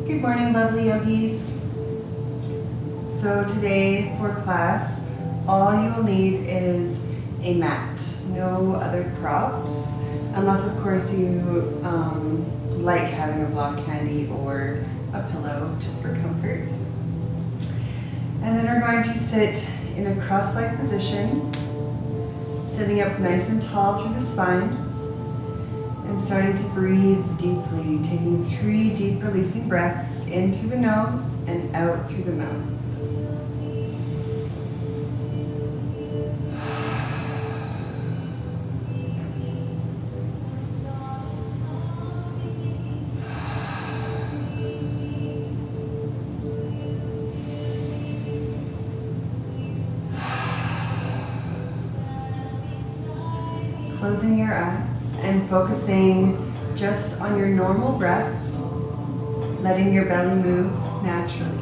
Good morning, lovely yogis. So today for class, all you will need is a mat, no other props, unless of course you like having a block handy or a pillow just for comfort. And then we're going to sit in a cross-legged position, sitting up nice and tall through the spine, and starting to breathe deeply, taking 3 deep releasing breaths in through the nose and out through the mouth. Closing your eyes and focusing just on your normal breath, letting your belly move naturally.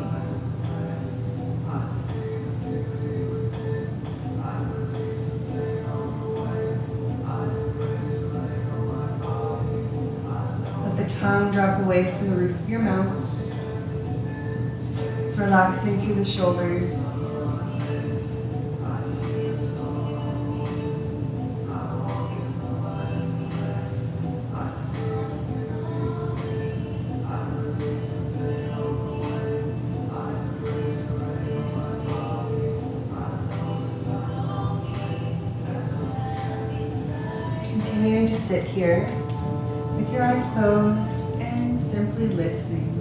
Let the tongue drop away from the roof of your mouth, relaxing through the shoulders. Continuing to sit here with your eyes closed and simply listening.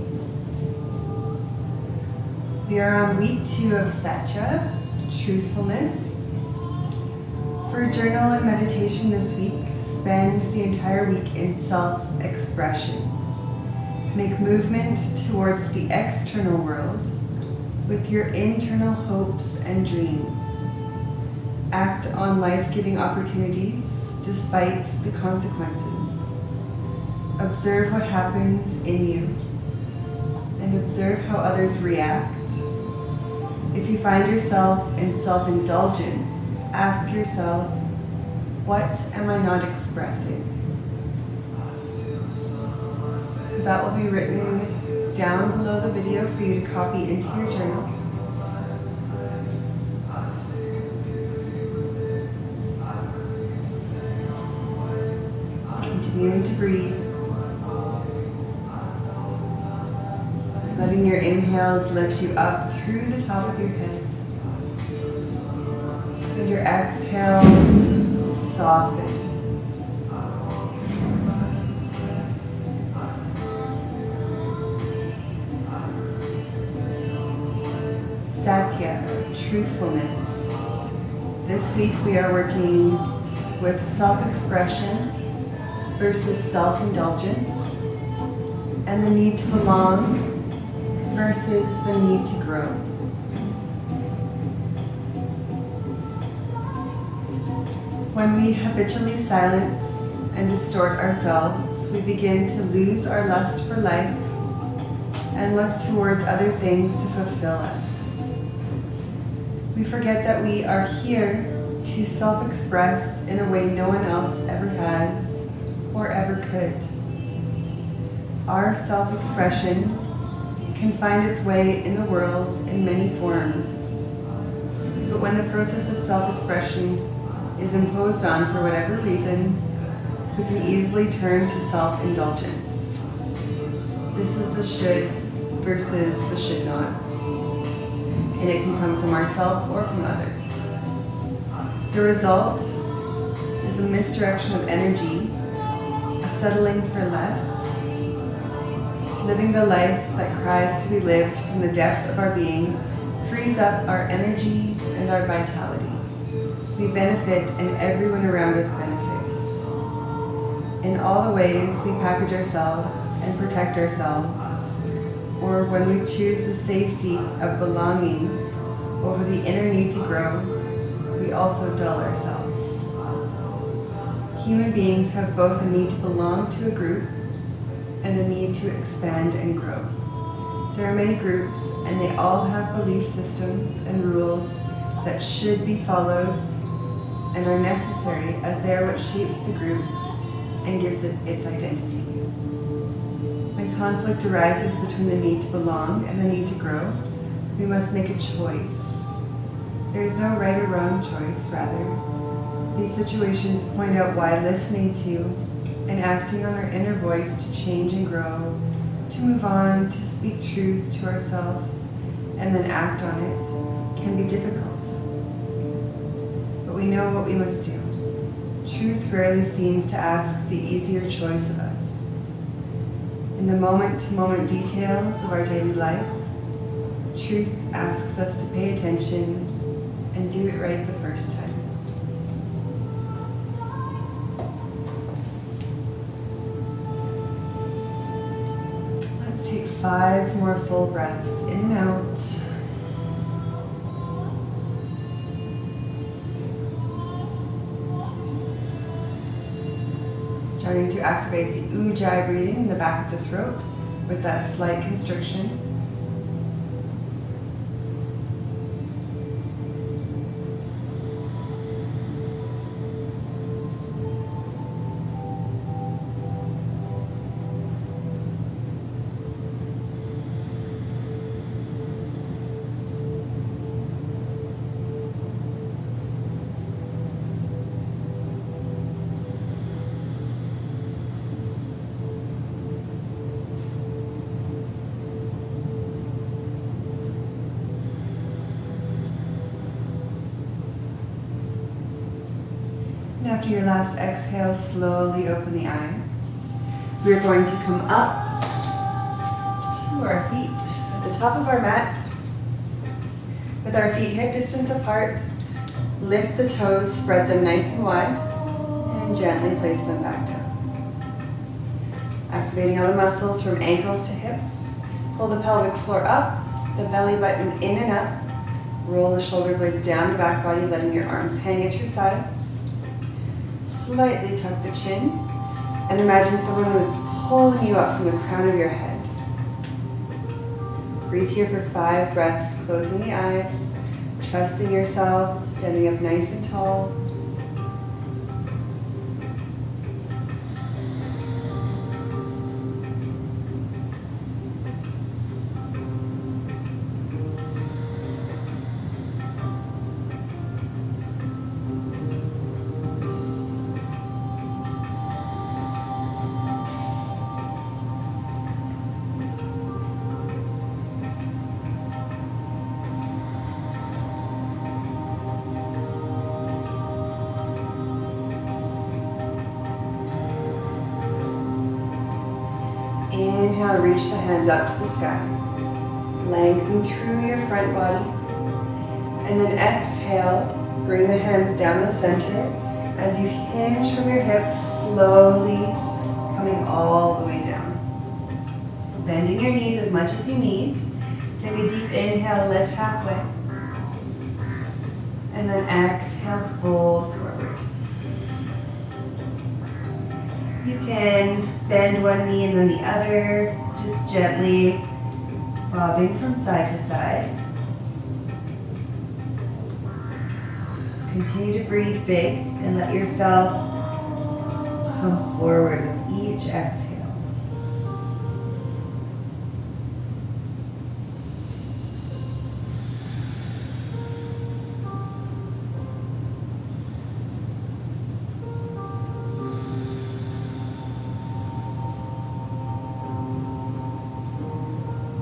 We are on week 2 of Satya, Truthfulness. For journal and meditation this week, spend the entire week in self-expression. Make movement towards the external world with your internal hopes and dreams. Act on life-giving opportunities despite the consequences. Observe what happens in you and observe how others react. If you find yourself in self-indulgence, ask yourself, what am I not expressing? So that will be written down below the video for you to copy into your journal. Continuing to breathe. Letting your inhales lift you up through the top of your head. And your exhales soften. Satya, truthfulness. This week we are working with self-expression versus self-indulgence, and the need to belong versus the need to grow. When we habitually silence and distort ourselves, we begin to lose our lust for life and look towards other things to fulfill us. We forget that we are here to self-express in a way no one else ever has or ever could. Our self-expression can find its way in the world in many forms. But when the process of self-expression is imposed on for whatever reason, we can easily turn to self-indulgence. This is the should versus the should nots. And it can come from ourselves or from others. The result is a misdirection of energy, a settling for less, living the life that cries to be lived from the depth of our being frees up our energy and our vitality. We benefit and everyone around us benefits. In all the ways we package ourselves and protect ourselves, or when we choose the safety of belonging over the inner need to grow, we also dull ourselves. Human beings have both a need to belong to a group and a need to expand and grow. There are many groups, and they all have belief systems and rules that should be followed and are necessary, as they are what shapes the group and gives it its identity. When conflict arises between the need to belong and the need to grow, we must make a choice. There is no right or wrong choice, rather. These situations point out why listening to and acting on our inner voice to change and grow, to move on, to speak truth to ourselves, and then act on it, can be difficult. But we know what we must do. Truth rarely seems to ask the easier choice of us. In the moment-to-moment details of our daily life, truth asks us to pay attention and do it right the first time. Let's take 5 more full breaths in and out. Starting to activate the ujjayi breathing in the back of the throat with that slight constriction. And after your last exhale, slowly open the eyes. We're going to come up to our feet at the top of our mat. With our feet hip distance apart, lift the toes, spread them nice and wide, and gently place them back down. Activating all the muscles from ankles to hips. Pull the pelvic floor up, the belly button in and up. Roll the shoulder blades down the back body, letting your arms hang at your sides. Slightly tuck the chin, and imagine someone who is pulling you up from the crown of your head. Breathe here for 5 breaths, closing the eyes, trusting yourself, standing up nice and tall. Inhale, reach the hands up to the sky. Lengthen through your front body. And then exhale, bring the hands down the center as you hinge from your hips, slowly coming all the way down. So bending your knees as much as you need. Take a deep inhale, lift halfway. And then exhale, fold forward. You can bend one knee and then the other, just gently bobbing from side to side. Continue to breathe big and let yourself come forward with each exhale.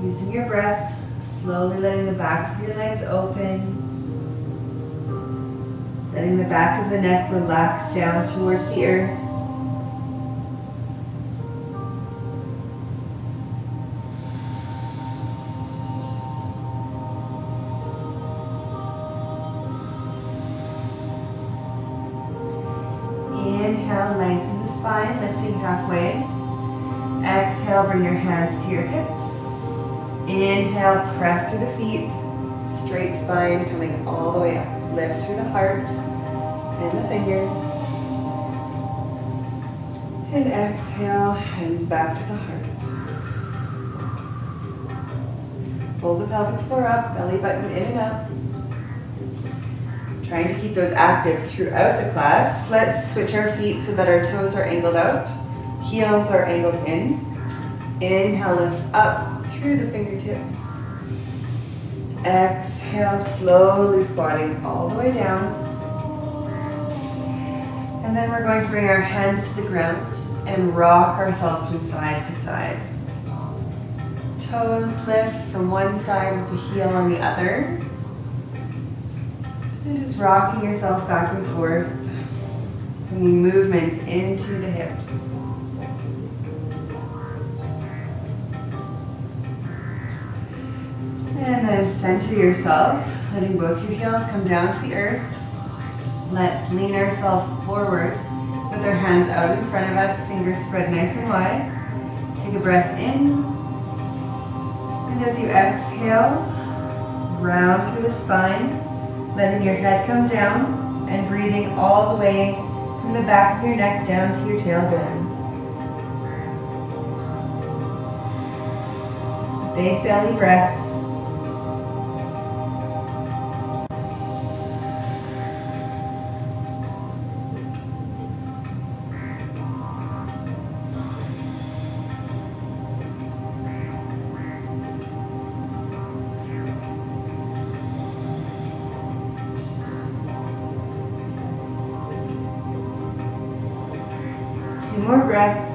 Using your breath, slowly letting the backs of your legs open. Letting the back of the neck relax down towards the earth. Inhale, lengthen the spine, lifting halfway. Exhale, bring your hands to your hips. Inhale, press through the feet, straight spine coming all the way up. Lift through the heart and the fingers. And exhale, hands back to the heart. Pull the pelvic floor up, belly button in and up. Trying to keep those active throughout the class. Let's switch our feet so that our toes are angled out, heels are angled in. Inhale, lift up through the fingertips. Exhale, slowly squatting all the way down. And then we're going to bring our hands to the ground and rock ourselves from side to side. Toes lift from one side with the heel on the other. And just rocking yourself back and forth, bringing movement into the hips. And then center yourself, letting both your heels come down to the earth. Let's lean ourselves forward with our hands out in front of us, fingers spread nice and wide. Take a breath in. And as you exhale, round through the spine, letting your head come down and breathing all the way from the back of your neck down to your tailbone. Big belly breaths. Two more breaths.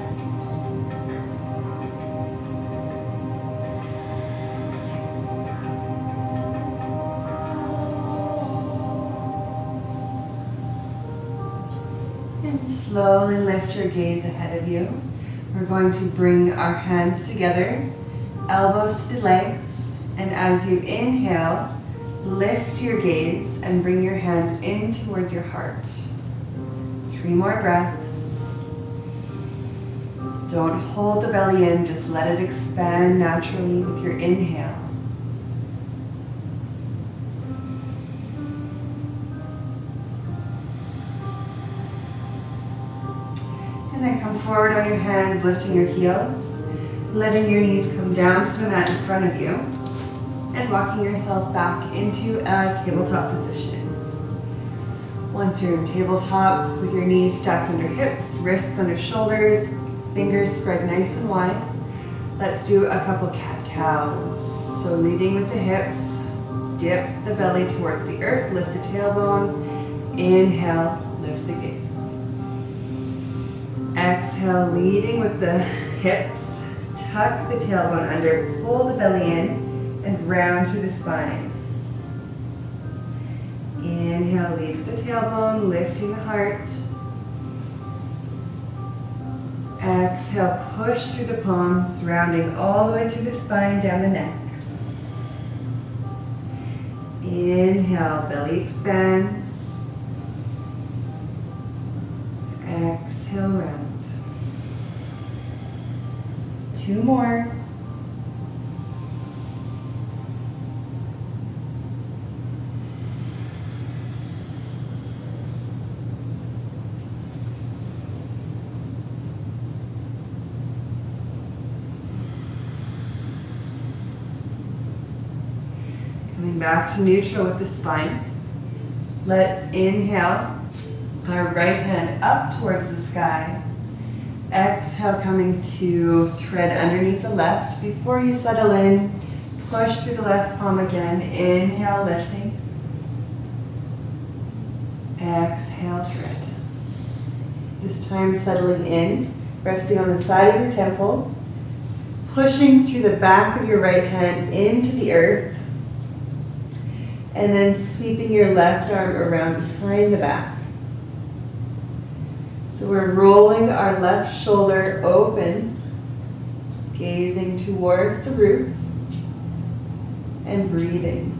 And slowly lift your gaze ahead of you. We're going to bring our hands together, elbows to the legs, and as you inhale, lift your gaze and bring your hands in towards your heart. 3 more breaths. Don't hold the belly in, just let it expand naturally with your inhale. And then come forward on your hands, lifting your heels, letting your knees come down to the mat in front of you, and walking yourself back into a tabletop position. Once you're in tabletop, with your knees stacked under hips, wrists under shoulders, fingers spread nice and wide, let's do a couple cat-cows. So leading with the hips, dip the belly towards the earth, lift the tailbone, inhale, lift the gaze. Exhale, leading with the hips, tuck the tailbone under, pull the belly in, and round through the spine. Inhale, lead with the tailbone, lifting the heart. Exhale, push through the palms, rounding all the way through the spine, down the neck. Inhale, belly expands. Exhale, round. 2 more. Coming back to neutral with the spine. Let's inhale our right hand up towards the sky. Exhale, coming to thread underneath the left. Before you settle in, push through the left palm again. Inhale, lifting. Exhale, thread. This time settling in, resting on the side of your temple, pushing through the back of your right hand into the earth, and then sweeping your left arm around behind the back. So we're rolling our left shoulder open, gazing towards the roof, and breathing.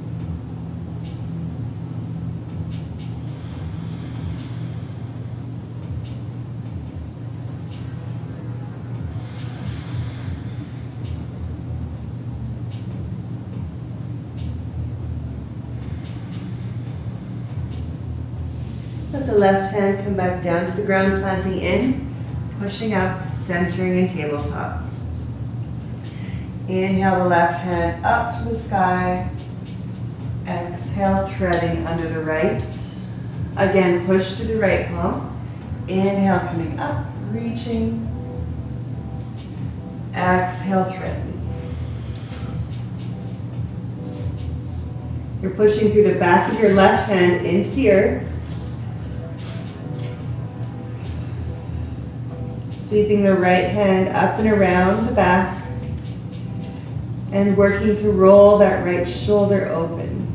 Let the left hand come back down to the ground, planting in, pushing up, centering in tabletop. Inhale the left hand up to the sky. Exhale, threading under the right. Again, push to the right palm. Inhale, coming up, reaching. Exhale, threaten. You're pushing through the back of your left hand into the earth. Sweeping the right hand up and around the back. And working to roll that right shoulder open.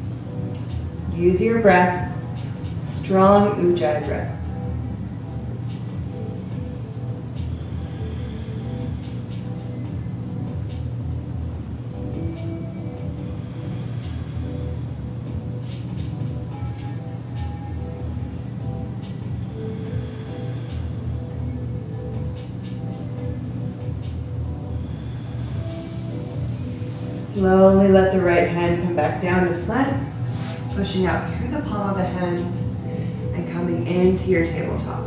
Use your breath. Strong Ujjayi breath. Slowly let the right hand come back down to plank, pushing out through the palm of the hand and coming into your tabletop.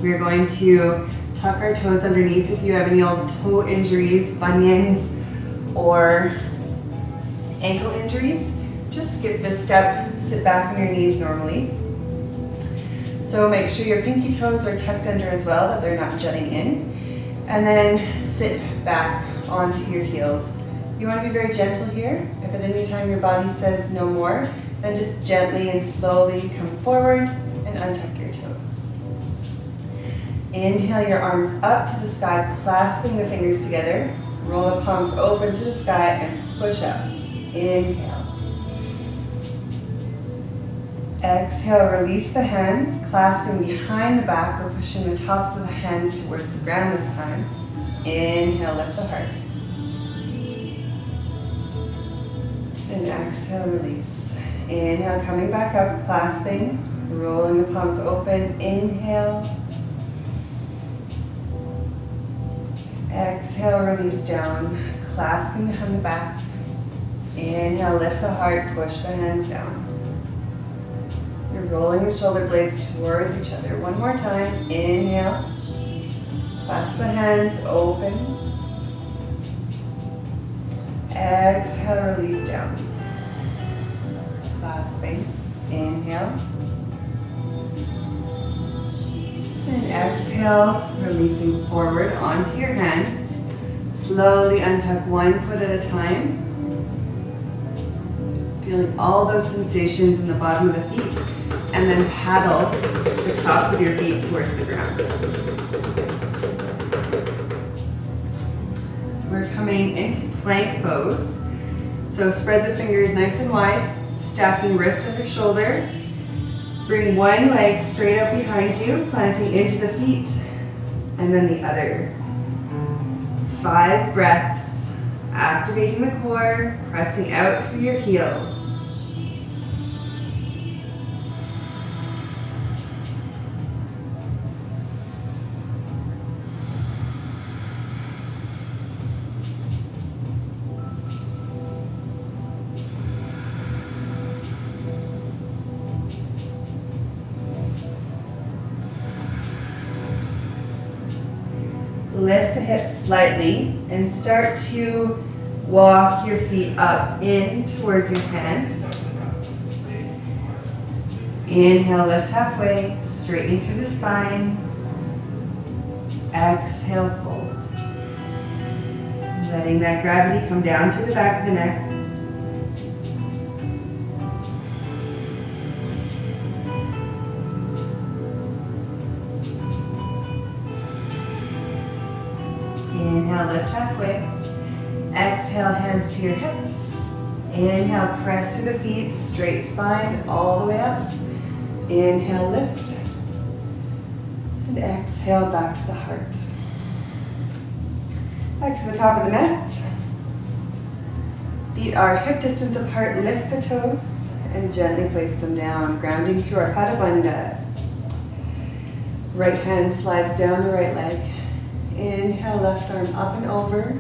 We're going to tuck our toes underneath. If you have any old toe injuries, bunions, or ankle injuries, just skip this step, sit back on your knees normally. So make sure your pinky toes are tucked under as well, that they're not jutting in. And then sit back onto your heels. You want to be very gentle here. If at any time your body says no more, then just gently and slowly come forward and untuck your toes. Inhale your arms up to the sky, clasping the fingers together. Roll the palms open to the sky and push up. Inhale. Exhale, release the hands, clasping behind the back. We're pushing the tops of the hands towards the ground this time. Inhale, lift the heart. And exhale, release. Inhale, coming back up, clasping, rolling the palms open. Inhale. Exhale, release down, clasping behind the back. Inhale, lift the heart, push the hands down. You're rolling the shoulder blades towards each other. One more time. Inhale. Clasp the hands, open. Exhale, release down. Clasping. Inhale. And exhale, releasing forward onto your hands. Slowly untuck one foot at a time. Feeling all those sensations in the bottom of the feet. And then paddle the tops of your feet towards the ground. We're coming into plank pose. So spread the fingers nice and wide, stacking wrist under shoulder. Bring one leg straight out behind you, planting into the feet, and then the other. 5 breaths, activating the core, pressing out through your heels. Lift the hips slightly and start to walk your feet up in towards your hands. Inhale, lift halfway, straightening through the spine. Exhale, fold. Letting that gravity come down through the back of the neck. Inhale, lift halfway. Exhale, hands to your hips. Inhale, press through the feet, straight spine, all the way up. Inhale, lift. And exhale, back to the heart. Back to the top of the mat. Feet are hip distance apart, lift the toes, and gently place them down, grounding through our Pada Bandha. Right hand slides down the right leg. Inhale, left arm up and over,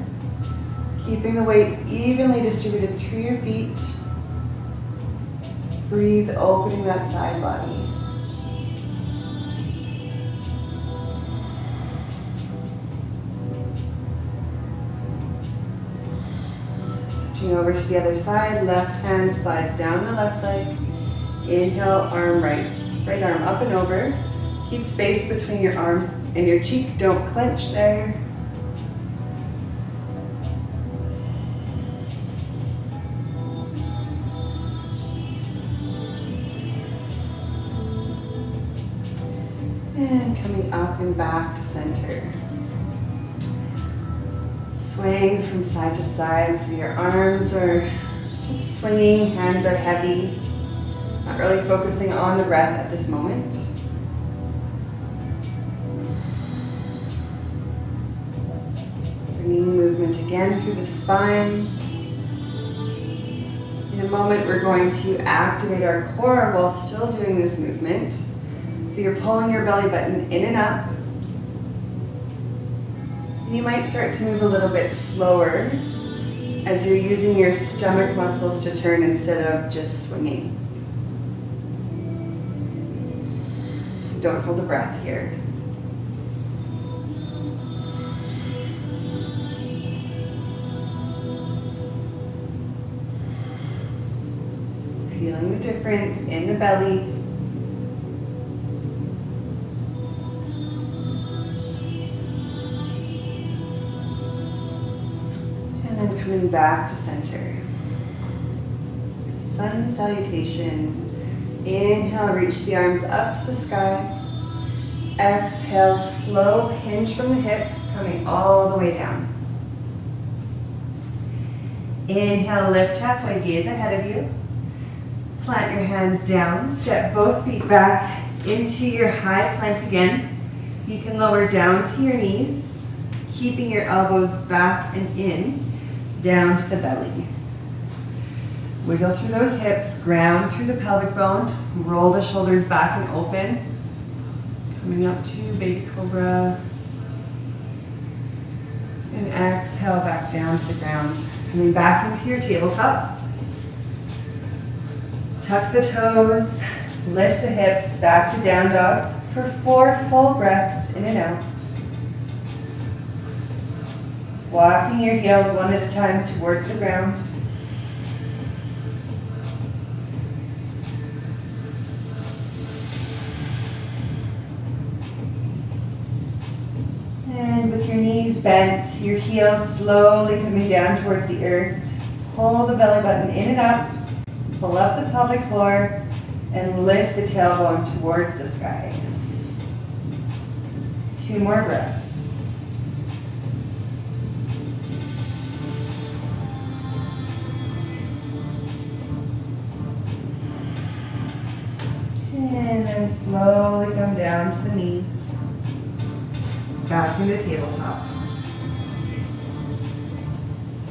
keeping the weight evenly distributed through your feet. Breathe, opening that side body. Switching over to the other side, left hand slides down the left leg. Inhale, arm right. Right arm up and over. Keep space between your arm and your cheek, don't clench there. And coming up and back to center. Swaying from side to side, so your arms are just swinging, hands are heavy. Not really focusing on the breath at this moment. Bringing movement again through the spine. In a moment, we're going to activate our core while still doing this movement. So you're pulling your belly button in and up. And you might start to move a little bit slower as you're using your stomach muscles to turn instead of just swinging. Don't hold the breath here. Feeling the difference in the belly. And then coming back to center. Sun salutation. Inhale, reach the arms up to the sky. Exhale, slow hinge from the hips, coming all the way down. Inhale, lift halfway, gaze ahead of you. Plant your hands down, step both feet back into your high plank again. You can lower down to your knees, keeping your elbows back and in, down to the belly. Wiggle through those hips, ground through the pelvic bone, roll the shoulders back and open. Coming up to baby cobra. And exhale back down to the ground. Coming back into your tabletop. Tuck the toes, lift the hips, back to down dog for 4 full breaths in and out. Walking your heels one at a time towards the ground. And with your knees bent, your heels slowly coming down towards the earth. Pull the belly button in and up. Pull up the pelvic floor and lift the tailbone towards the sky. 2 more breaths. And then slowly come down to the knees. Back in the tabletop.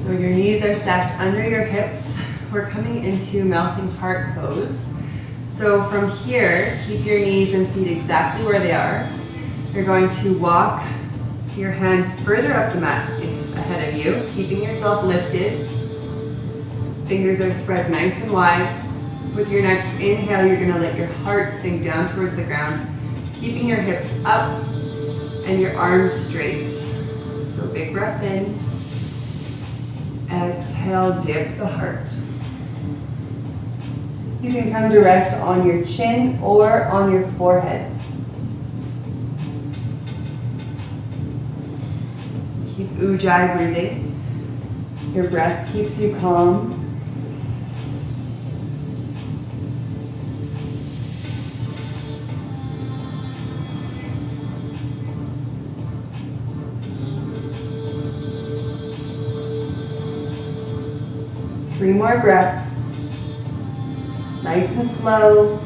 So your knees are stacked under your hips. We're coming into melting heart pose. So from here, keep your knees and feet exactly where they are. You're going to walk your hands further up the mat ahead of you, keeping yourself lifted. Fingers are spread nice and wide. With your next inhale, you're going to let your heart sink down towards the ground, keeping your hips up and your arms straight. So big breath in. Exhale, dip the heart. You can come to rest on your chin or on your forehead. Keep ujjayi breathing. Your breath keeps you calm. Three more breaths. Nice and slow.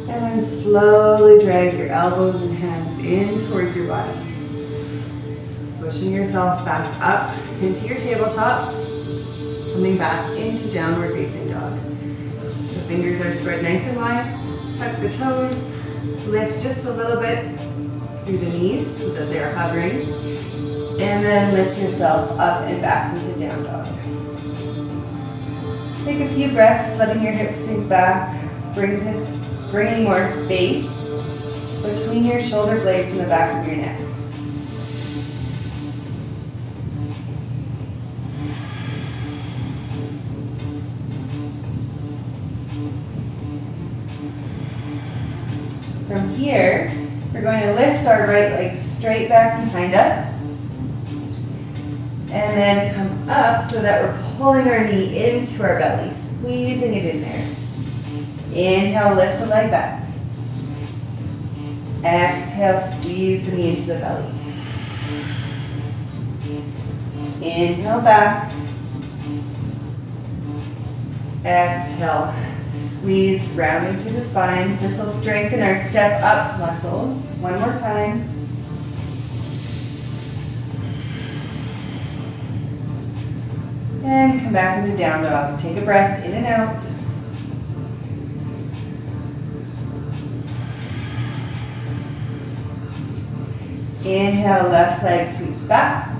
And then slowly drag your elbows and hands in towards your body. Pushing yourself back up into your tabletop, coming back into downward facing dog. So fingers are spread nice and wide, tuck the toes, lift just a little bit through the knees so that they're hovering, and then lift yourself up and back into down dog. Take a few breaths, letting your hips sink back, bringing more space between your shoulder blades and the back of your neck. lift our right leg straight back behind us. And then come up so that we're pulling our knee into our belly, squeezing it in there. Inhale, lift the leg back. Exhale, squeeze the knee into the belly. Inhale back. Exhale, squeeze, rounding through the spine. This will strengthen our step up muscles. One more time. And come back into down dog. Take a breath in and out. Inhale, left leg sweeps back.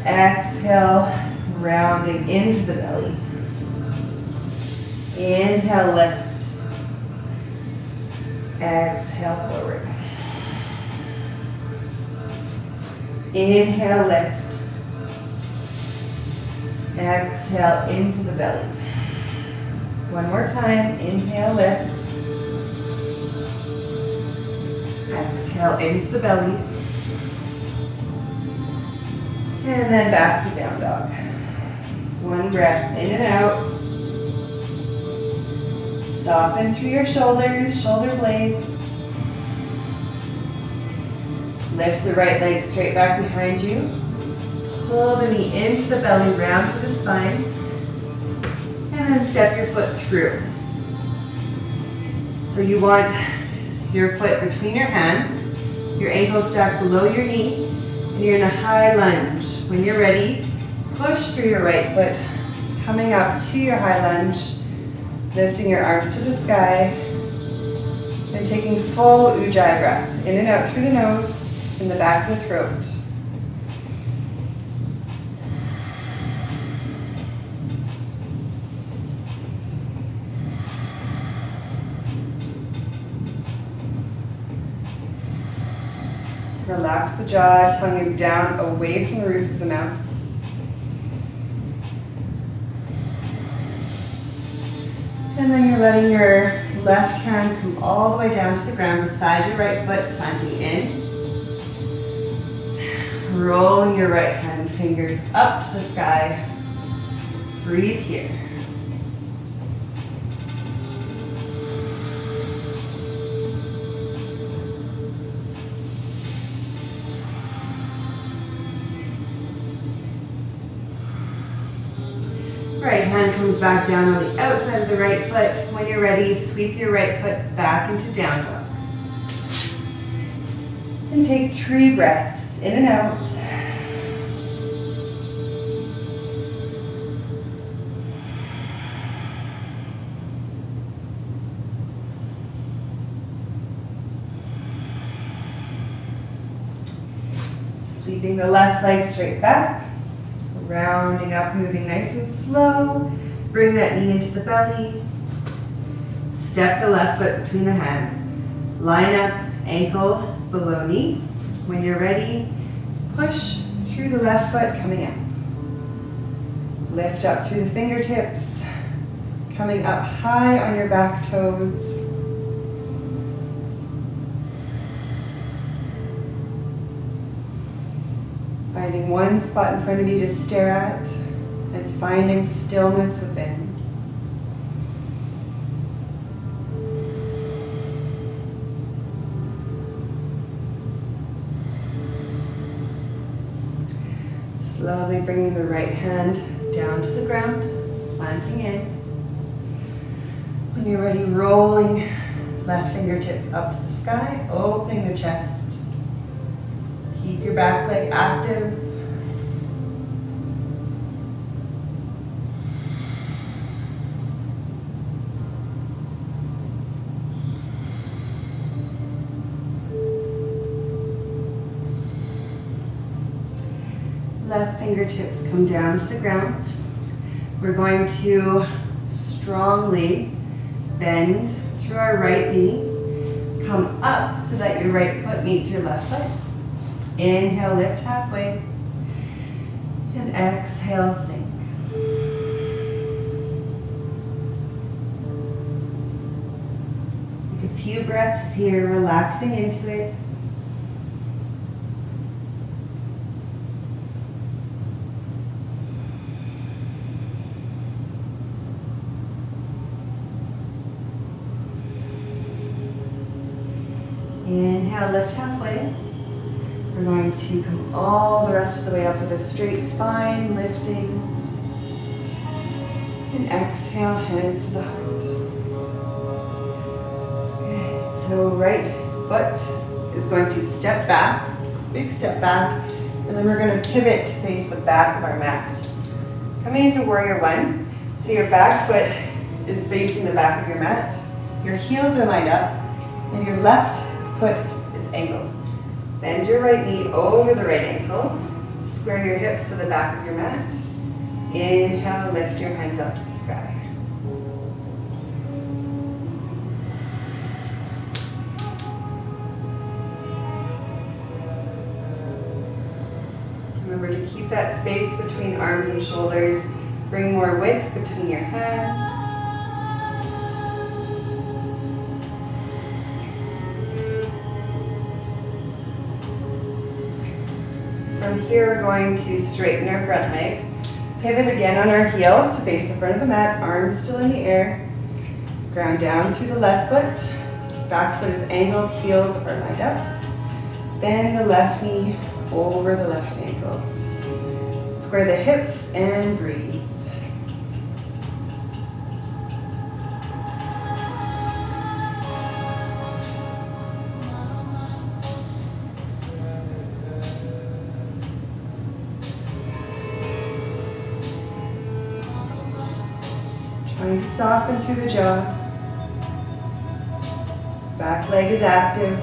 Exhale, rounding into the belly. Inhale, lift. Exhale, forward. Inhale, lift. Exhale, into the belly. One more time. Inhale, lift. Exhale, into the belly. And then back to down dog. One breath in and out. Soften through your shoulders, shoulder blades. Lift the right leg straight back behind you. Pull the knee into the belly, round through the spine. And then step your foot through. So you want your foot between your hands, your ankle stacked below your knee, and you're in a high lunge. When you're ready, push through your right foot, coming up to your high lunge, lifting your arms to the sky, and taking full ujjayi breath, in and out through the nose, in the back of the throat. Relax the jaw, tongue is down, away from the roof of the mouth. And then you're letting your left hand come all the way down to the ground beside your right foot, planting in. Rolling your right hand fingers up to the sky. Breathe here. Right hand comes back down on the outside of the right foot. When you're ready, sweep your right foot back into down dog. And take 3 breaths in and out. Sweeping the left leg straight back. Rounding up, moving nice and slow. Bring that knee into the belly. Step the left foot between the hands. Line up, ankle below knee. When you're ready, push through the left foot, coming up. Lift up through the fingertips, coming up high on your back toes. Finding one spot in front of you to stare at and finding stillness within. Slowly bringing the right hand down to the ground, planting in. When you're ready, rolling left fingertips up to the sky, opening the chest. Keep your back leg active. Left fingertips come down to the ground. We're going to strongly bend through our right knee. Come up so that your right foot meets your left foot. Inhale, lift halfway. And exhale, sink. Take a few breaths here, relaxing into it. Inhale, lift halfway. We're going to come all the rest of the way up with a straight spine, lifting. And exhale, hands to the heart. Good. So right foot is going to step back, big step back, and then we're going to pivot to face the back of our mat. Coming into warrior one, so your back foot is facing the back of your mat, your heels are lined up, and your left foot is angled. Bend your right knee over the right ankle. Square your hips to the back of your mat. Inhale, lift your hands up to the sky. Remember to keep that space between arms and shoulders. Bring more width between your hands. From here, we're going to straighten our front leg. Pivot again on our heels to face the front of the mat, arms still in the air. Ground down through the left foot. Back foot is angled, heels are lined up. Bend the left knee over the left ankle. Square the hips and breathe. Trying to soften through the jaw. Back leg is active.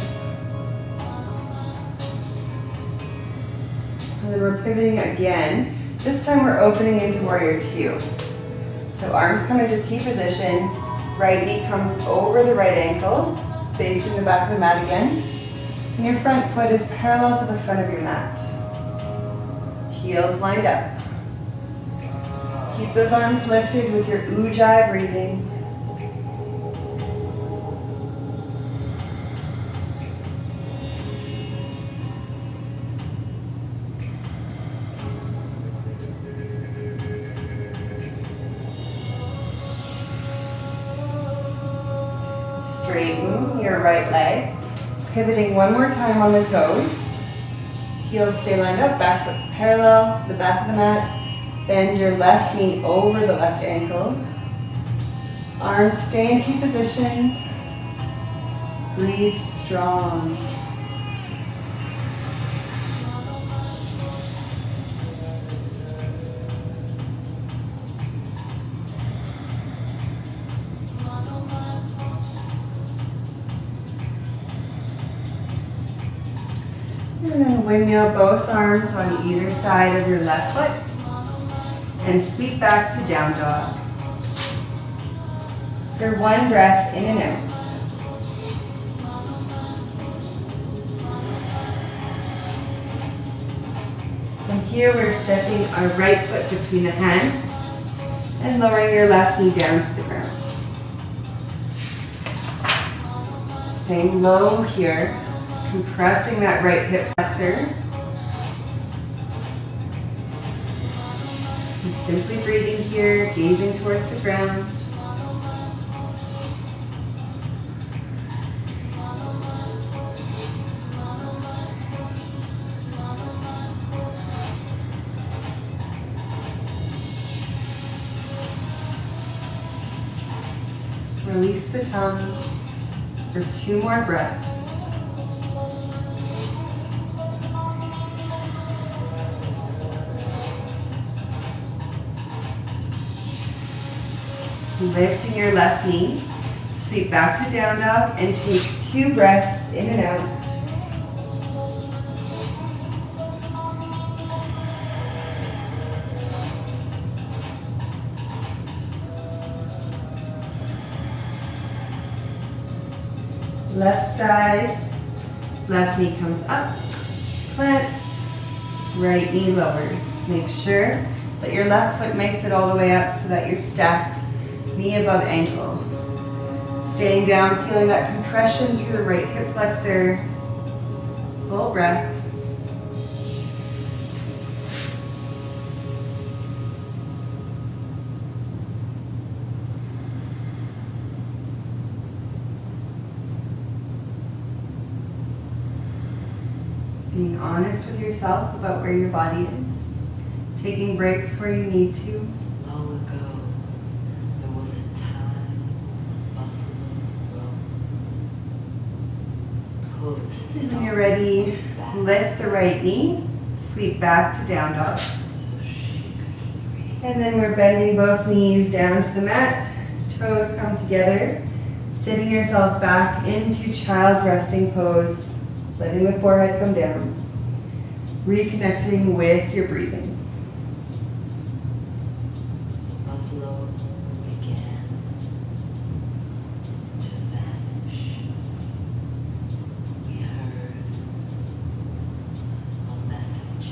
And then we're pivoting again. This time we're opening into warrior two. So arms come into T position. Right knee comes over the right ankle, facing the back of the mat again. And your front foot is parallel to the front of your mat. Heels lined up. Keep those arms lifted with your ujjayi breathing. Straighten your right leg. Pivoting one more time on the toes. Heels stay lined up, back foot's parallel to the back of the mat. Bend your left knee over the left ankle. Arms stay in T position. Breathe strong. And then windmill both arms on either side of your left foot. And sweep back to down dog. For one breath in and out. From here, we're stepping our right foot between the hands and lowering your left knee down to the ground. Staying low here, compressing that right hip flexor. Simply breathing here, gazing towards the ground. Release the tongue for 2 more breaths. Lifting your left knee, sweep back to down dog and take 2 breaths in and out. Left side, left knee comes up, plants, right knee lowers. Make sure that your left foot makes it all the way up so that you're stacked knee above ankle. Staying down, feeling that compression through the right hip flexor. Full breaths. Being honest with yourself about where your body is. Taking breaks where you need to. Long ago, there was a time buffalo rode. And when you're ready, lift the right knee, sweep back to down dog. And then we're bending both knees down to the mat, toes come together, sitting yourself back into child's resting pose, letting the forehead come down, reconnecting with your breathing. Buffalo began to vanish. We heard a message.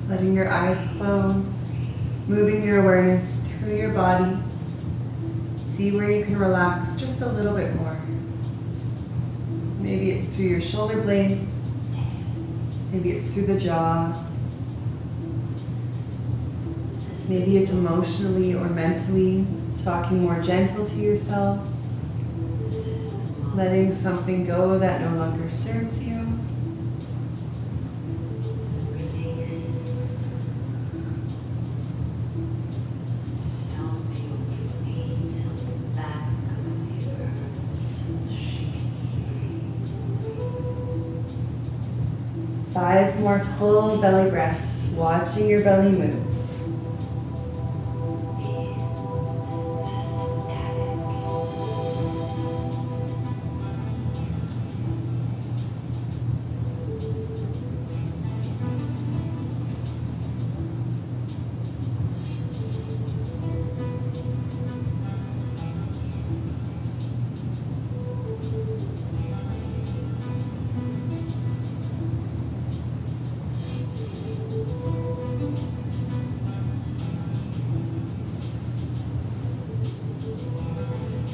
Letting your eyes close, moving your awareness through your body. See where you can relax just a little bit more. Maybe it's through your shoulder blades. Maybe it's through the jaw. Maybe it's emotionally or mentally talking more gentle to yourself. Letting something go that no longer serves you. Stomp your feet on the back of the earth so she can breathe. 5 more full belly breaths, watching your belly move.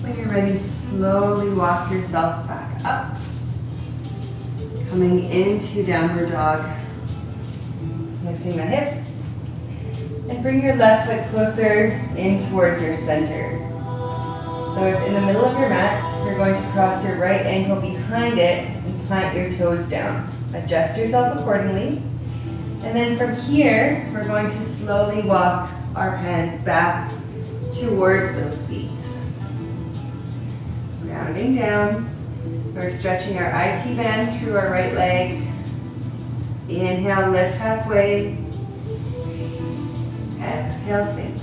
When you're ready, slowly walk yourself back up. Coming into downward dog. Lifting the hips. And bring your left foot closer in towards your center. So it's in the middle of your mat. You're going to cross your right ankle behind it and plant your toes down. Adjust yourself accordingly. And then from here, we're going to slowly walk our hands back towards those feet. Grounding down. We're stretching our IT band through our right leg. Inhale, lift halfway. Exhale, sink.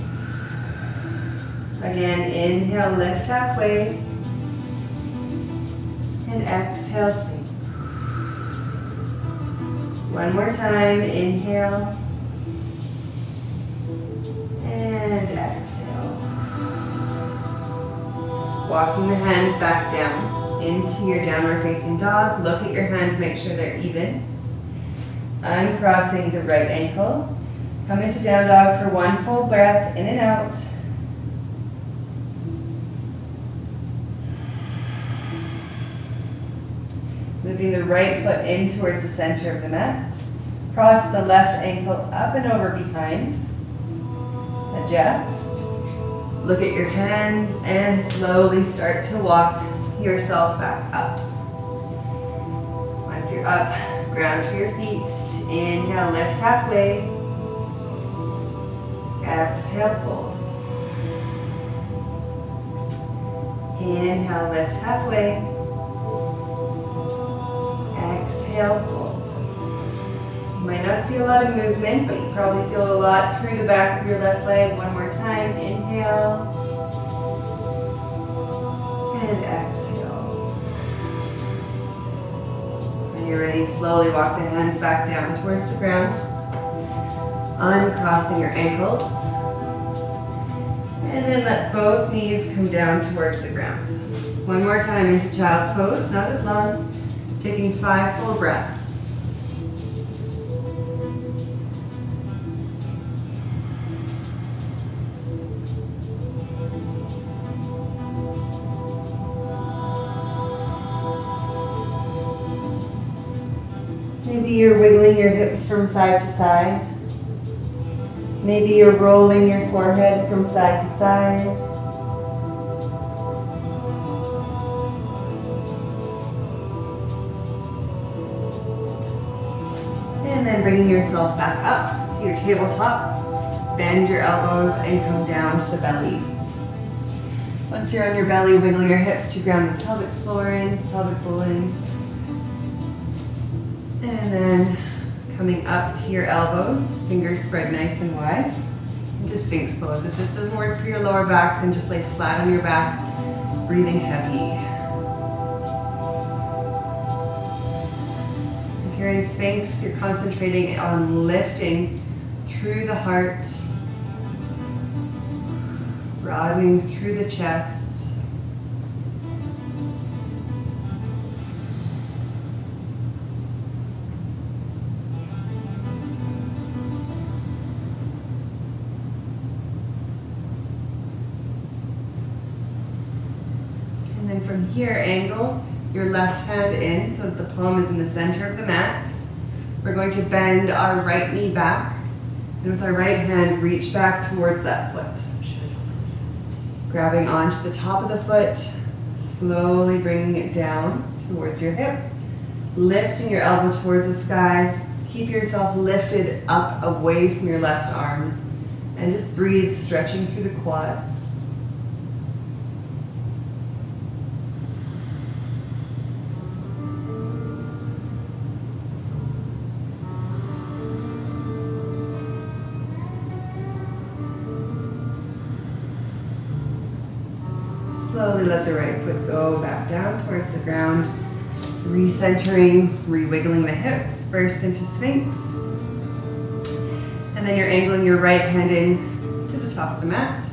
Again, inhale, lift halfway. And exhale, sink. One more time, inhale. And exhale. Walking the hands back down into your downward facing dog. Look at your hands, make sure they're even. Uncrossing the right ankle. Come into down dog for 1 full breath, in and out. Moving the right foot in towards the center of the mat. Cross the left ankle up and over behind. Adjust. Look at your hands and slowly start to walk yourself back up. Once you're up, ground through your feet. Inhale, lift halfway. Exhale, fold. Inhale, lift halfway. Exhale, fold. You might not see a lot of movement, but you probably feel a lot through the back of your left leg. One more time, inhale. And exhale. When you're ready, slowly walk the hands back down towards the ground. Uncrossing your ankles. And then let both knees come down towards the ground. One more time into child's pose, not as long. Taking 5 full breaths. Maybe you're wiggling your hips from side to side. Maybe you're rolling your forehead from side to side. And then bringing yourself back up to your tabletop. Bend your elbows and come down to the belly. Once you're on your belly, wiggle your hips to ground the pelvic floor in, pelvic bowl in. And then coming up to your elbows, fingers spread nice and wide, into Sphinx pose. If this doesn't work for your lower back, then just lay flat on your back, breathing heavy. If you're in Sphinx, you're concentrating on lifting through the heart, broadening through the chest. And then from here, angle your left hand in so that the palm is in the center of the mat. We're going to bend our right knee back, and with our right hand, reach back towards that foot. Grabbing onto the top of the foot, slowly bringing it down towards your hip. Lifting your elbow towards the sky. Keep yourself lifted up away from your left arm. And just breathe, stretching through the quads. Slowly let the right foot go back down towards the ground, recentering, re-wiggling the hips, first into Sphinx. And then you're angling your right hand in to the top of the mat,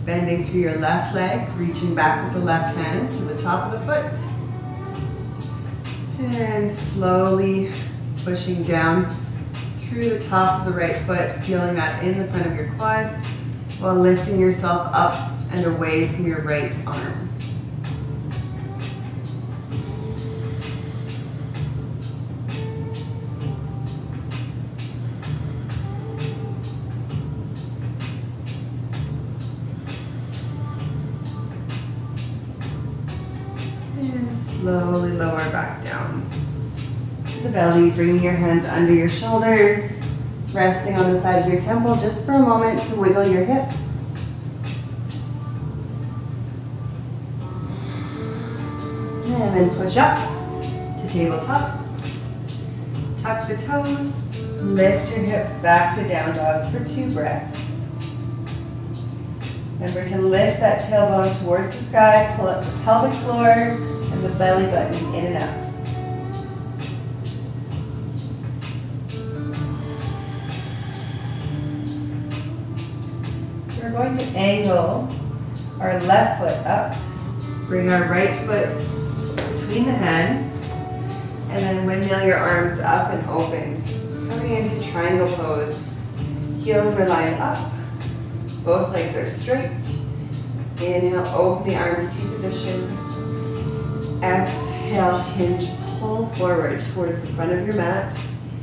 bending through your left leg, reaching back with the left hand to the top of the foot. And slowly pushing down through the top of the right foot, feeling that in the front of your quads, while lifting yourself up and away from your right arm. And slowly lower back down to the belly, bringing your hands under your shoulders, resting on the side of your temple just for a moment to wiggle your hips. And then push up to tabletop. Tuck the toes, lift your hips back to down dog for 2 breaths. Remember to lift that tailbone towards the sky, pull up the pelvic floor and the belly button in and up. So we're going to angle our left foot up, bring our right foot between the hands, and then windmill your arms up and open, coming into triangle pose. Heels are lined up, both legs are straight. Inhale, open the arms to position. Exhale, hinge, pull forward towards the front of your mat.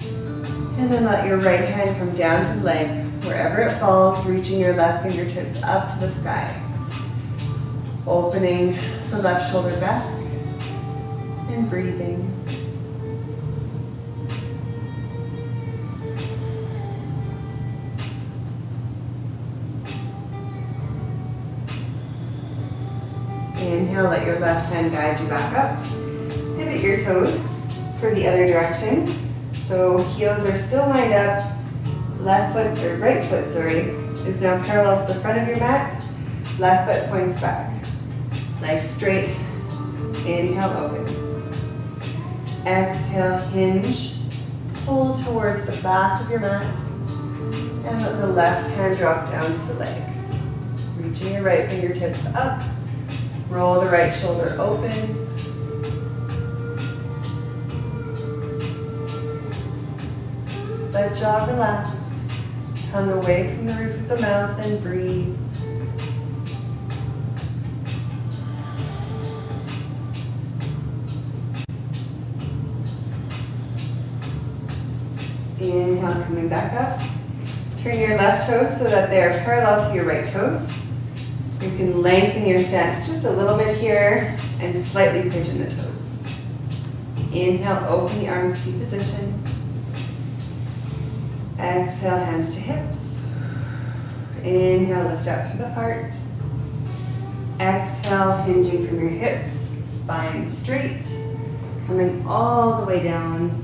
And then let your right hand come down to the leg, wherever it falls, reaching your left fingertips up to the sky. Opening the left shoulder back. And breathing. Inhale, let your left hand guide you back up. Pivot your toes for the other direction. So heels are still lined up. Left foot, or right foot, sorry, is now parallel to the front of your mat. Left foot points back. Legs straight. Inhale, open. Exhale, hinge, pull towards the back of your mat, and let the left hand drop down to the leg. Reaching your right fingertips up, roll the right shoulder open. Let jaw relaxed, tongue away from the roof of the mouth and breathe. Inhale, coming back up. Turn your left toes so that they are parallel to your right toes. You can lengthen your stance just a little bit here and slightly pigeon the toes. Inhale, open the arms to position. Exhale, hands to hips. Inhale, lift up through the heart. Exhale, hinging from your hips, spine straight, coming all the way down.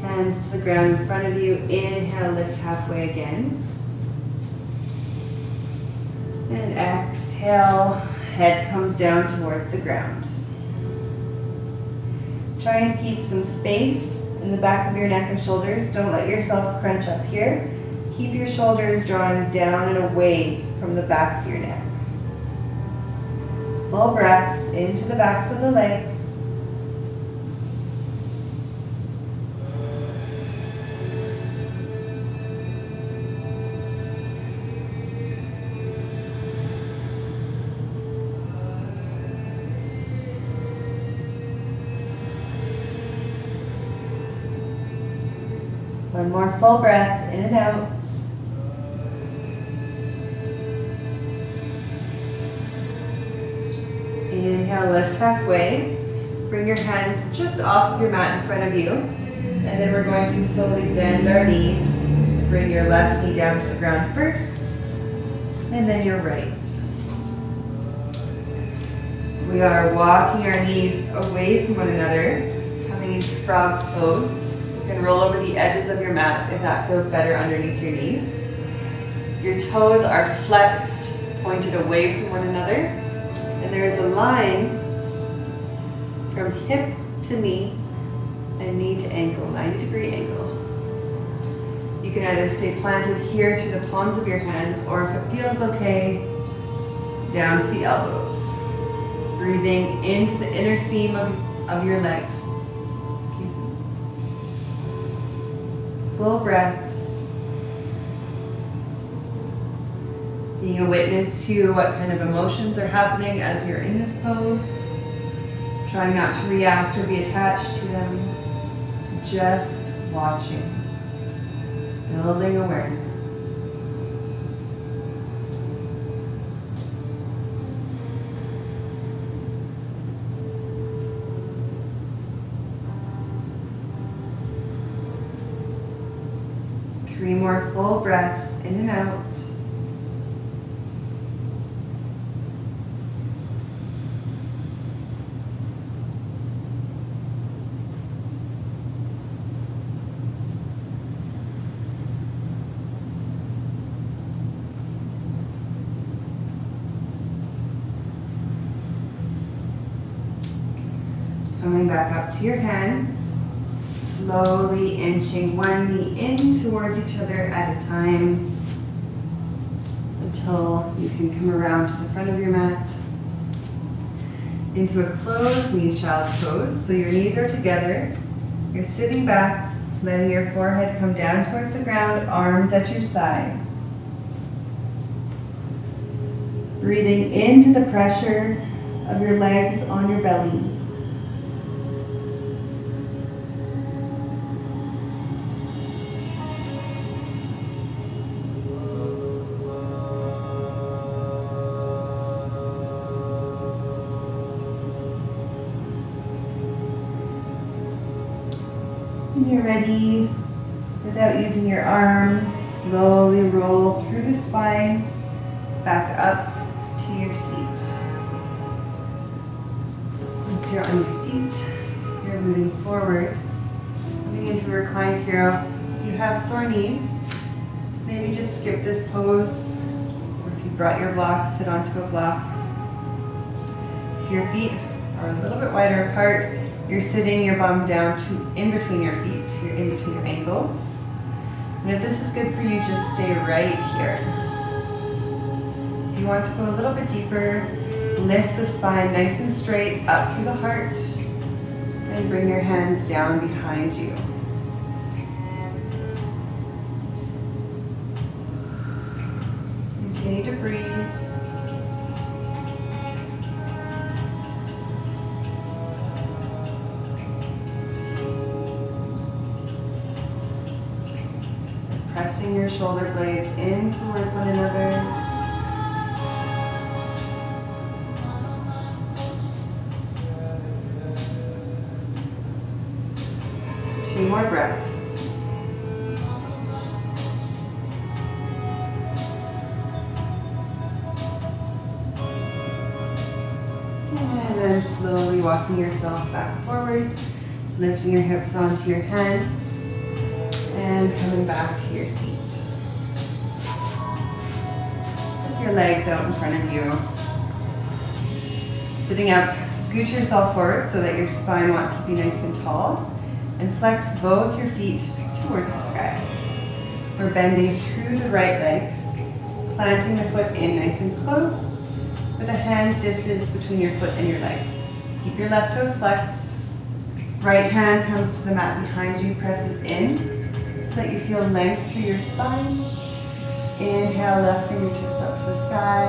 Hands to the ground in front of you. Inhale, lift halfway again. And exhale, head comes down towards the ground. Trying to keep some space in the back of your neck and shoulders. Don't let yourself crunch up here. Keep your shoulders drawn down and away from the back of your neck. Full breaths into the backs of the legs. One more full breath in and out. Inhale, lift halfway. Bring your hands just off of your mat in front of you. And then we're going to slowly bend our knees. Bring your left knee down to the ground first, and then your right. We are walking our knees away from one another, coming into frog's pose. You can roll over the edges of your mat if that feels better underneath your knees. Your toes are flexed, pointed away from one another. And there is a line from hip to knee and knee to ankle, 90-degree angle. You can either stay planted here through the palms of your hands, or if it feels okay, down to the elbows. Breathing into the inner seam of your legs. Excuse me. Full breaths. Being a witness to what kind of emotions are happening as you're in this pose. Trying not to react or be attached to them. Just watching. Building awareness. Three more full breaths in and out. Coming back up to your hands, slowly inching one knee in towards each other at a time until you can come around to the front of your mat into a closed knees child's pose. So your knees are together, you're sitting back, letting your forehead come down towards the ground, arms at your sides. Breathing into the pressure of your legs on your belly. When you're ready, without using your arms, slowly roll through the spine, back up to your seat. Once you're on your seat, you're moving forward, moving into reclined hero. If you have sore knees, maybe just skip this pose, or if you brought your block, sit onto a block. So your feet are a little bit wider apart. You're sitting your bum down to in between your feet. You're in between your ankles. And if this is good for you, just stay right here. If you want to go a little bit deeper, lift the spine nice and straight up through the heart and bring your hands down behind you. Continue to breathe. flexing your shoulder blades in towards one another. Two more breaths. And then slowly walking yourself back forward, lifting your hips onto your hands, and coming back to your seat. With your legs out in front of you. Sitting up, scoot yourself forward so that your spine wants to be nice and tall, and flex both your feet towards the sky. We're bending through the right leg, planting the foot in nice and close, with a hand's distance between your foot and your leg. Keep your left toes flexed. Right hand comes to the mat behind you, presses in, so that you feel length through your spine. Inhale, left fingertips up to the sky.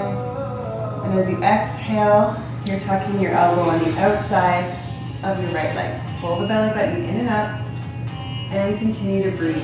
And as you exhale, you're tucking your elbow on the outside of your right leg. Pull the belly button in and up, and continue to breathe.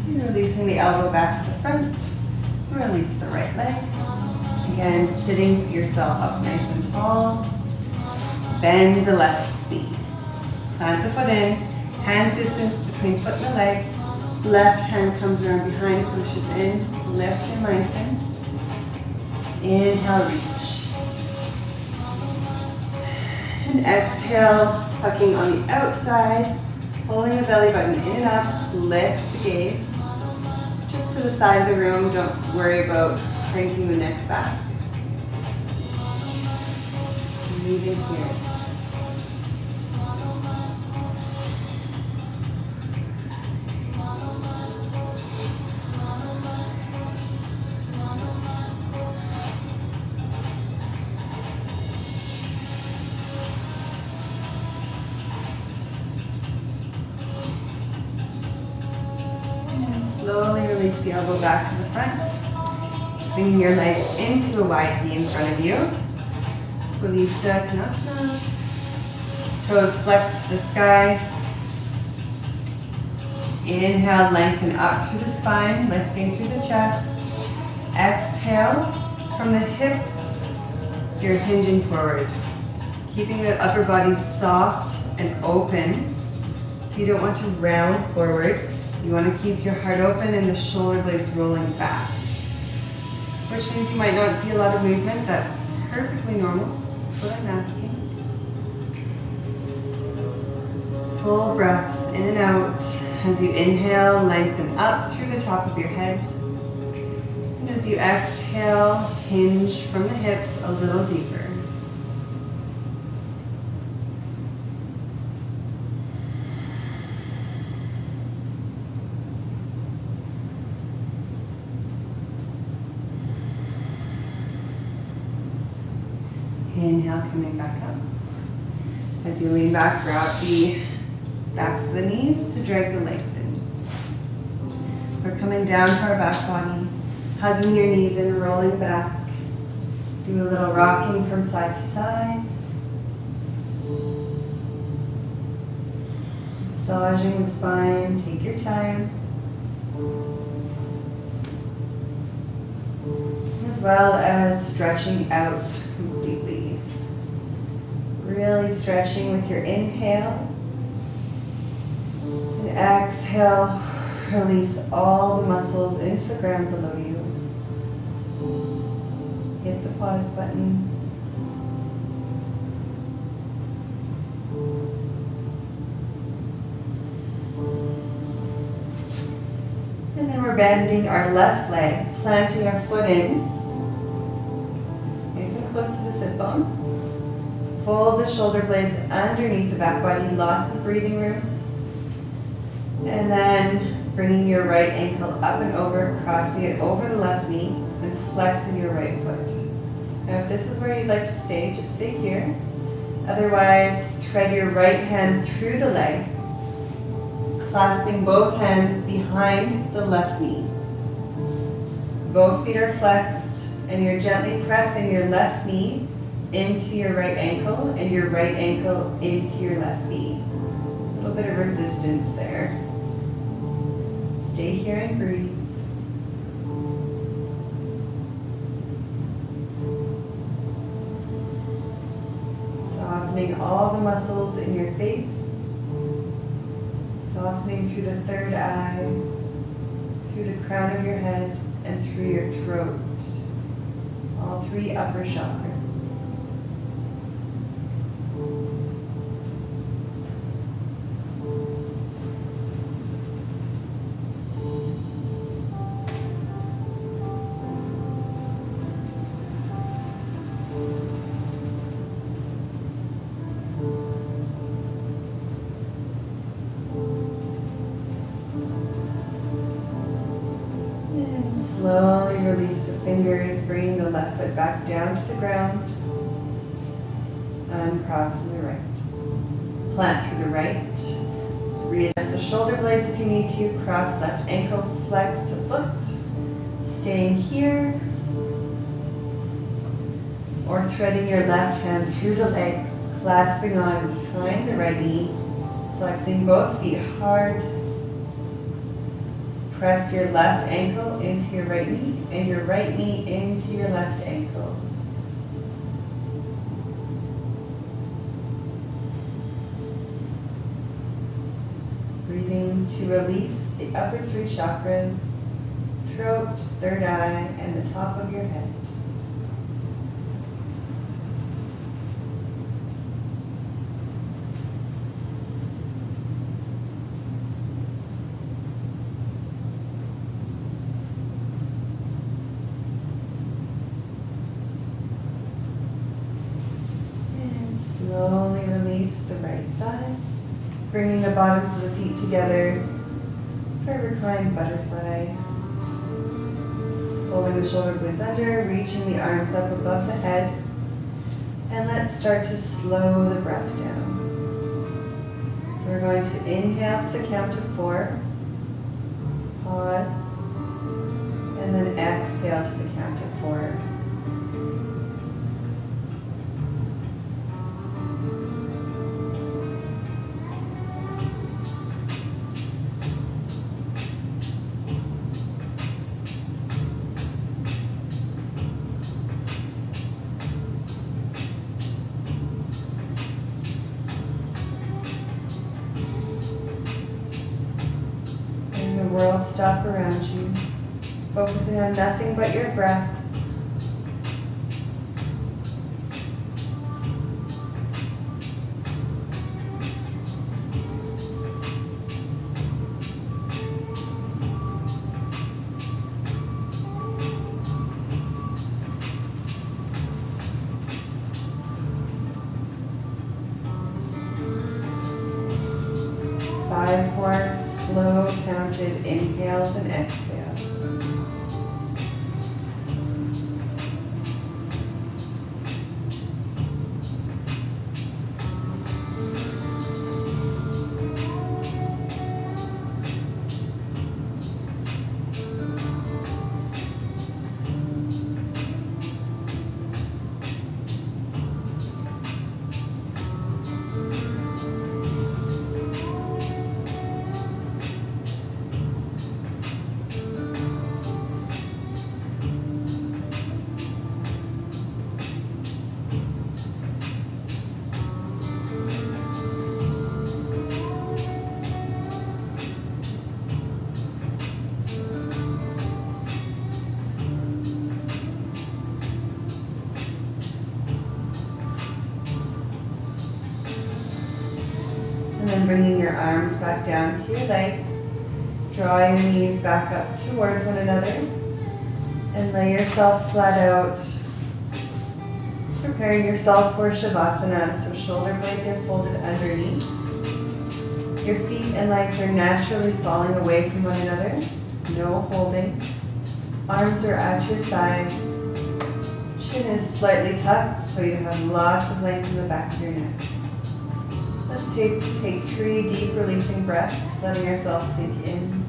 And releasing the elbow back to the front. Release the right leg. Again, sitting yourself up nice and tall. Bend the left knee. Plant the foot in. Hands distance between foot and the leg. Left hand comes around behind, pushes in. Lift and lengthen. Inhale, reach. And exhale, tucking on the outside. Pulling the belly button in and up. Lift the gaze. Just to the side of the room, don't worry about cranking the neck back. Moving here. And slowly release the elbow back to the front. Bringing your legs into a wide V in front of you. Pulista Konasana. Toes flexed to the sky. Inhale, lengthen up through the spine, lifting through the chest. Exhale, from the hips, you're hinging forward. Keeping the upper body soft and open. So you don't want to round forward. You want to keep your heart open and the shoulder blades rolling back. Which means you might not see a lot of movement. That's perfectly normal. That's what I'm asking. Full breaths in and out. As you inhale, lengthen up through the top of your head. And as you exhale, hinge from the hips a little deeper. Inhale, coming back up. As you lean back, grab the backs of the knees to drag the legs in. We're coming down to our back body, hugging your knees and rolling back. Do a little rocking from side to side. Massaging the spine, take your time. As well as stretching out completely. Really stretching with your inhale. And exhale, release all the muscles into the ground below you. Hit the pause button. And then we're bending our left leg, planting our foot in. Nice and close to the sit bone. Fold the shoulder blades underneath the back body, lots of breathing room. And then bringing your right ankle up and over, crossing it over the left knee, and flexing your right foot. Now if this is where you'd like to stay, just stay here. Otherwise, thread your right hand through the leg, clasping both hands behind the left knee. Both feet are flexed, and you're gently pressing your left knee into your right ankle and your right ankle into your left knee. A little bit of resistance there. Stay here and breathe. Softening all the muscles in your face, softening through the third eye, through the crown of your head, and through your throat, all three upper chakras. Slowly release the fingers, bringing the left foot back down to the ground. Uncrossing the right. Plant through the right. Readjust the shoulder blades if you need to. Cross left ankle, flex the foot. Staying here. Or threading your left hand through the legs, clasping on behind the right knee. Flexing both feet hard. Press your left ankle into your right knee and your right knee into your left ankle. Breathing to release the upper three chakras, throat, third eye, and the top of your head. Slowly release the right side, bringing the bottoms of the feet together for a reclined butterfly. Holding the shoulder blades under, reaching the arms up above the head, and let's start to slow the breath down. So we're going to inhale to the count of 4, pause, and then exhale to the count of 4. World stop around you, focusing on nothing but your breath. Five more slow counted inhales and exhales. And then bringing your arms back down to your legs. Draw your knees back up towards one another. And lay yourself flat out. Preparing yourself for Shavasana, so shoulder blades are folded underneath. Your feet and legs are naturally falling away from one another. No holding. Arms are at your sides. Chin is slightly tucked, so you have lots of length in the back of your neck. Let's take 3 deep releasing breaths, letting ourselves sink in.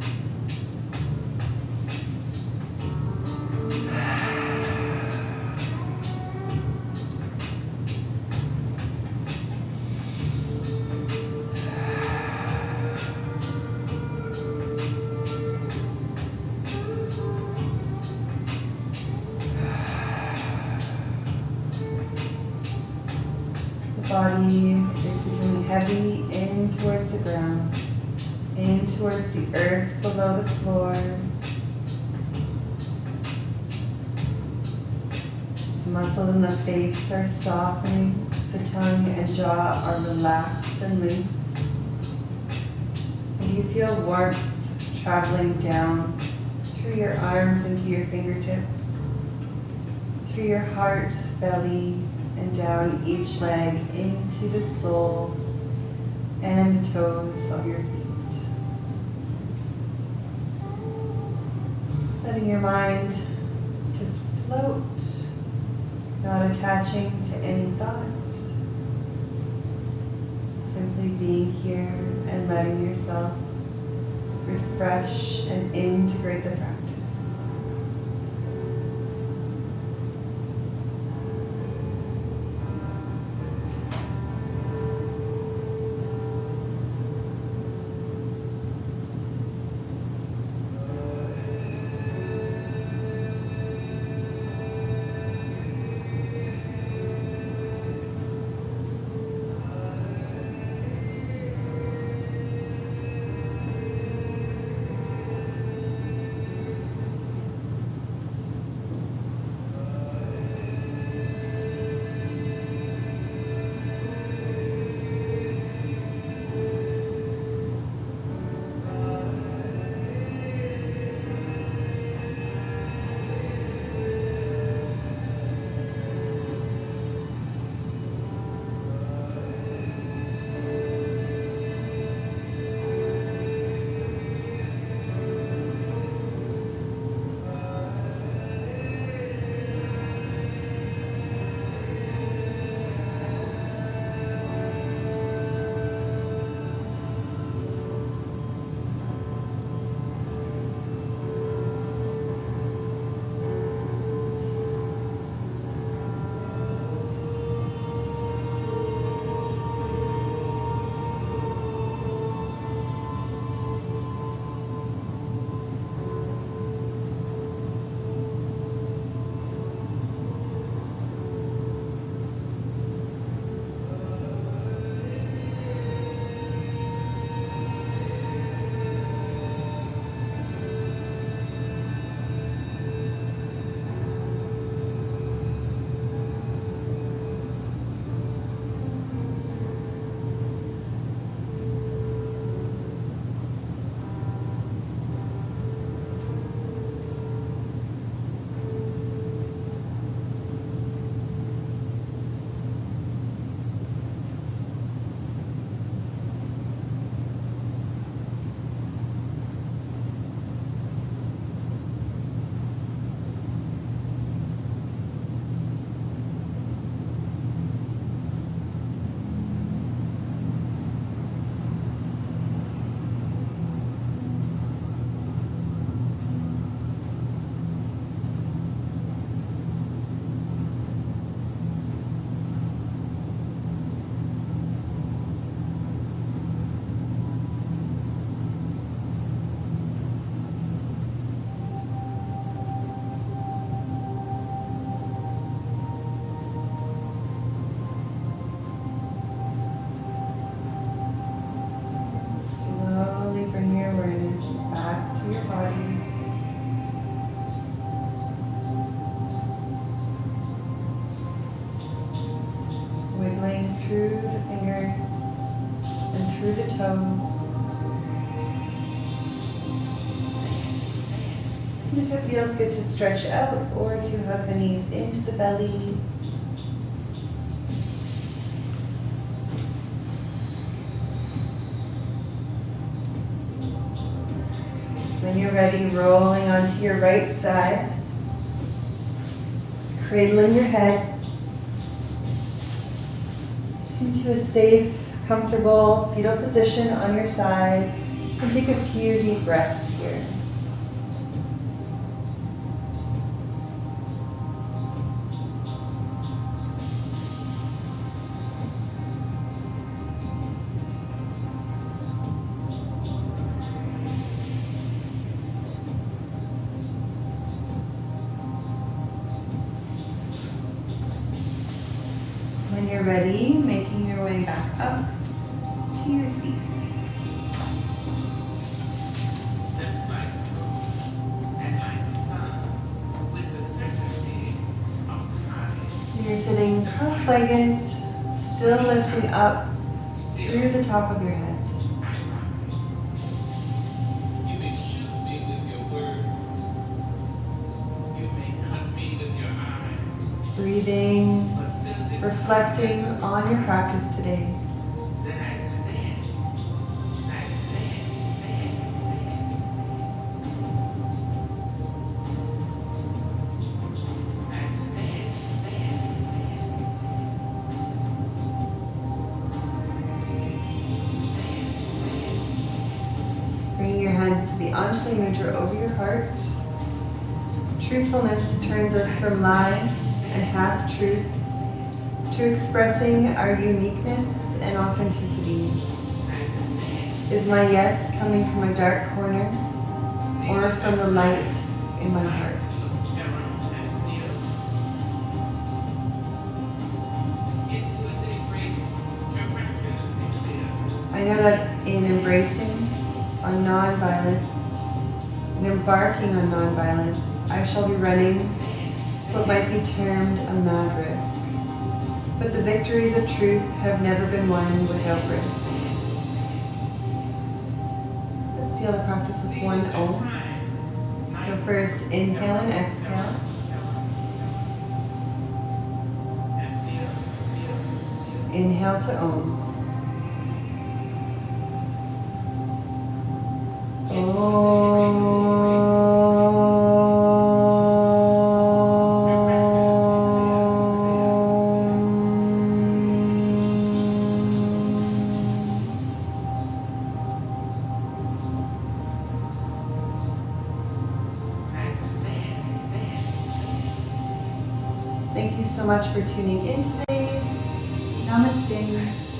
Body is becoming heavy in towards the ground, in towards the earth below the floor. The muscles in the face are softening, the tongue and jaw are relaxed and loose. And you feel warmth traveling down through your arms into your fingertips, through your heart, belly, and down each leg into the soles and the toes of your feet. Letting your mind just float, not attaching to any thought. Simply being here and letting yourself refresh and integrate the practice. through the fingers and through the toes. And if it feels good to stretch out or to hug the knees into the belly. When you're ready, rolling onto your right side, cradling your head into a safe, comfortable fetal position on your side, and take a few deep breaths here. When you're ready, making your way back up to your seat. You're sitting cross-legged, still lifting up through the top of your head. You may shoot me with your words. You may cut me with your eyes. Breathing, But does it reflecting on your practice today. that I dance? I dance. Bringing your hands to the Anjali Mudra over your heart. Truthfulness turns us from lies and half-truths to expressing our uniqueness and authenticity. Is my yes coming from a dark corner or from the light in my heart? I know that in embracing on non-violence and embarking on non-violence, I shall be running what might be termed a mad risk. But the victories of truth have never been won without risk. Let's seal the practice with one Om. So first, inhale and exhale. Inhale to Om. Thank you so much for tuning in today. Namaste.